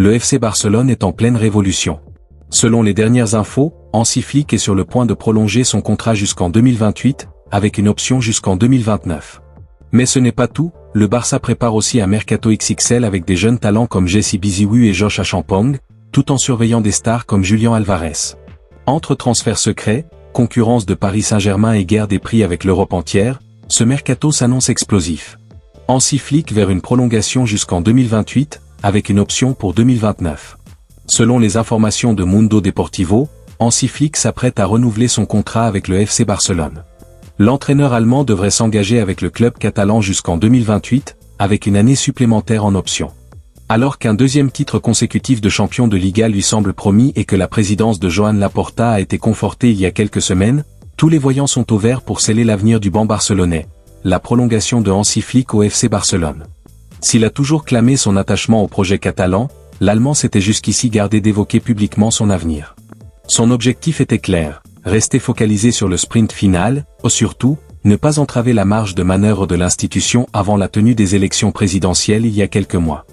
le FC Barcelone est en pleine révolution. Selon les dernières infos, Hansi Flick est sur le point de prolonger son contrat jusqu'en 2028, avec une option jusqu'en 2029. Mais ce n'est pas tout, le Barça prépare aussi un mercato XXL avec des jeunes talents comme Jesse Biziou et Josh Achampong, tout en surveillant des stars comme Julián Álvarez. Entre transferts secrets, concurrence de Paris Saint-Germain et guerre des prix avec l'Europe entière, ce mercato s'annonce explosif. Hansi Flick vers une prolongation jusqu'en 2028, avec une option pour 2029. Selon les informations de Mundo Deportivo, Hansi Flick s'apprête à renouveler son contrat avec le FC Barcelone. L'entraîneur allemand devrait s'engager avec le club catalan jusqu'en 2028, avec une année supplémentaire en option. Alors qu'un deuxième titre consécutif de champion de Liga lui semble promis et que la présidence de Joan Laporta a été confortée il y a quelques semaines, tous les voyants sont au vert pour sceller l'avenir du banc barcelonais, la prolongation de Hansi Flick au FC Barcelone. S'il a toujours clamé son attachement au projet catalan, l'Allemand s'était jusqu'ici gardé d'évoquer publiquement son avenir. Son objectif était clair, rester focalisé sur le sprint final, et surtout, ne pas entraver la marge de manœuvre de l'institution avant la tenue des élections présidentielles il y a quelques mois.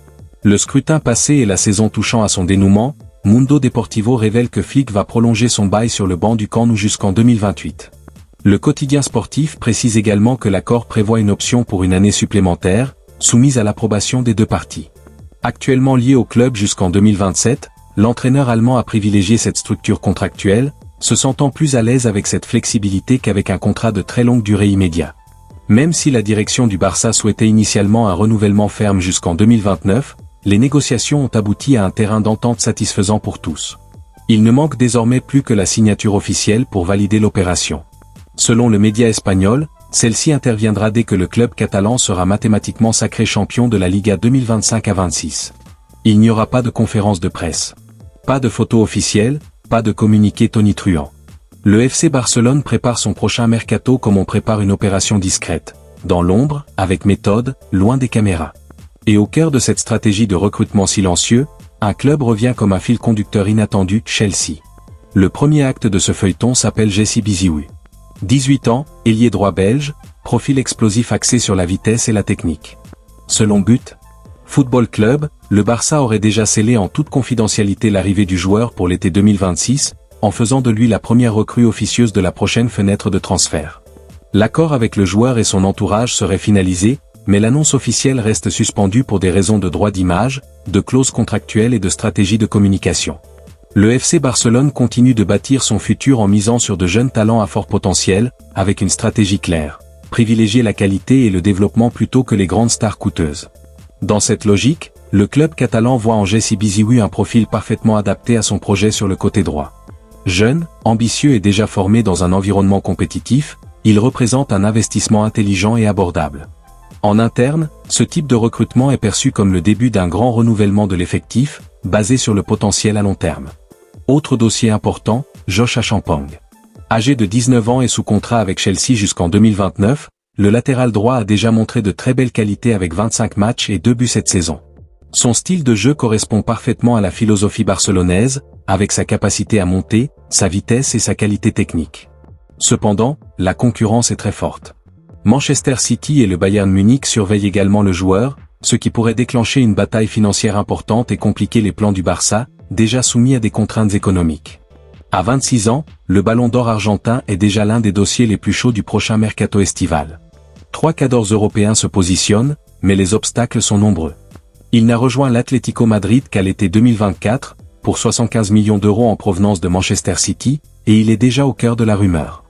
Le scrutin passé et la saison touchant à son dénouement, Mundo Deportivo révèle que Flick va prolonger son bail sur le banc du Camp Nou jusqu'en 2028. Le quotidien sportif précise également que l'accord prévoit une option pour une année supplémentaire, soumise à l'approbation des deux parties. Actuellement lié au club jusqu'en 2027, l'entraîneur allemand a privilégié cette structure contractuelle, se sentant plus à l'aise avec cette flexibilité qu'avec un contrat de très longue durée immédiat. Même si la direction du Barça souhaitait initialement un renouvellement ferme jusqu'en 2029, les négociations ont abouti à un terrain d'entente satisfaisant pour tous. Il ne manque désormais plus que la signature officielle pour valider l'opération. Selon le média espagnol, celle-ci interviendra dès que le club catalan sera mathématiquement sacré champion de la Liga 2025 à 26. Il n'y aura pas de conférence de presse. Pas de photo officielle, pas de communiqué tonitruant. Le FC Barcelone prépare son prochain mercato comme on prépare une opération discrète, dans l'ombre, avec méthode, loin des caméras. Et au cœur de cette stratégie de recrutement silencieux, un club revient comme un fil conducteur inattendu, Chelsea. Le premier acte de ce feuilleton s'appelle Jesse Biziou. 18 ans, ailier droit belge, profil explosif axé sur la vitesse et la technique. Selon But Football Club, le Barça aurait déjà scellé en toute confidentialité l'arrivée du joueur pour l'été 2026, en faisant de lui la première recrue officieuse de la prochaine fenêtre de transfert. L'accord avec le joueur et son entourage serait finalisé, mais l'annonce officielle reste suspendue pour des raisons de droit d'image, de clauses contractuelles et de stratégie de communication. Le FC Barcelone continue de bâtir son futur en misant sur de jeunes talents à fort potentiel, avec une stratégie claire, privilégier la qualité et le développement plutôt que les grandes stars coûteuses. Dans cette logique, le club catalan voit en Jesse Biziou un profil parfaitement adapté à son projet sur le côté droit. Jeune, ambitieux et déjà formé dans un environnement compétitif, il représente un investissement intelligent et abordable. En interne, ce type de recrutement est perçu comme le début d'un grand renouvellement de l'effectif, basé sur le potentiel à long terme. Autre dossier important, Josh Achampong. Âgé de 19 ans et sous contrat avec Chelsea jusqu'en 2029, le latéral droit a déjà montré de très belles qualités avec 25 matchs et 2 buts cette saison. Son style de jeu correspond parfaitement à la philosophie barcelonaise, avec sa capacité à monter, sa vitesse et sa qualité technique. Cependant, la concurrence est très forte. Manchester City et le Bayern Munich surveillent également le joueur, ce qui pourrait déclencher une bataille financière importante et compliquer les plans du Barça, déjà soumis à des contraintes économiques. À 26 ans, le Ballon d'Or argentin est déjà l'un des dossiers les plus chauds du prochain mercato estival. 3 cadors européens se positionnent, mais les obstacles sont nombreux. Il n'a rejoint l'Atlético Madrid qu'à l'été 2024, pour 75 millions d'euros en provenance de Manchester City, et il est déjà au cœur de la rumeur.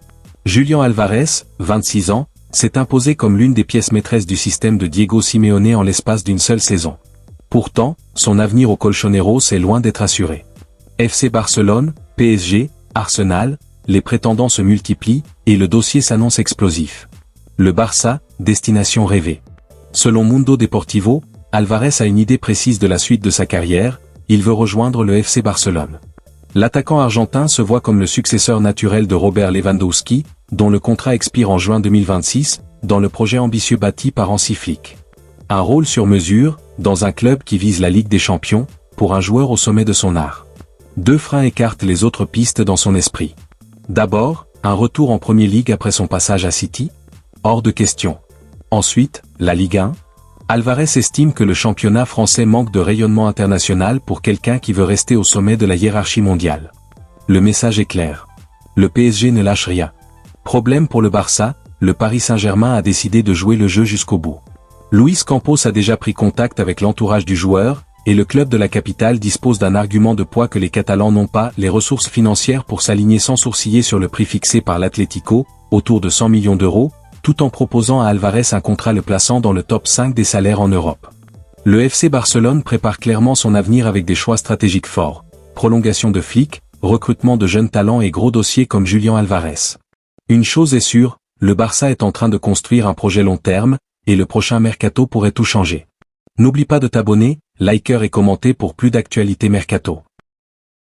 Julián Álvarez, 26 ans, s'est imposé comme l'une des pièces maîtresses du système de Diego Simeone en l'espace d'une seule saison. Pourtant, son avenir au Colchoneros est loin d'être assuré. FC Barcelone, PSG, Arsenal, les prétendants se multiplient, et le dossier s'annonce explosif. Le Barça, destination rêvée. Selon Mundo Deportivo, Álvarez a une idée précise de la suite de sa carrière, il veut rejoindre le FC Barcelone. L'attaquant argentin se voit comme le successeur naturel de Robert Lewandowski, dont le contrat expire en juin 2026, dans le projet ambitieux bâti par Hansi Flick. Un rôle sur mesure, dans un club qui vise la Ligue des Champions, pour un joueur au sommet de son art. 2 freins écartent les autres pistes dans son esprit. D'abord, un retour en Premier League après son passage à City ? Hors de question. Ensuite, la Ligue 1 ? Alvarez estime que le championnat français manque de rayonnement international pour quelqu'un qui veut rester au sommet de la hiérarchie mondiale. Le message est clair. Le PSG ne lâche rien. Problème pour le Barça, le Paris Saint-Germain a décidé de jouer le jeu jusqu'au bout. Luis Campos a déjà pris contact avec l'entourage du joueur, et le club de la capitale dispose d'un argument de poids que les Catalans n'ont pas, les ressources financières pour s'aligner sans sourciller sur le prix fixé par l'Atlético, autour de 100 millions d'euros, tout en proposant à Alvarez un contrat le plaçant dans le top 5 des salaires en Europe. Le FC Barcelone prépare clairement son avenir avec des choix stratégiques forts. Prolongation de Flick, recrutement de jeunes talents et gros dossiers comme Julián Alvarez. Une chose est sûre, le Barça est en train de construire un projet long terme, et le prochain mercato pourrait tout changer. N'oublie pas de t'abonner, liker et commenter pour plus d'actualités mercato.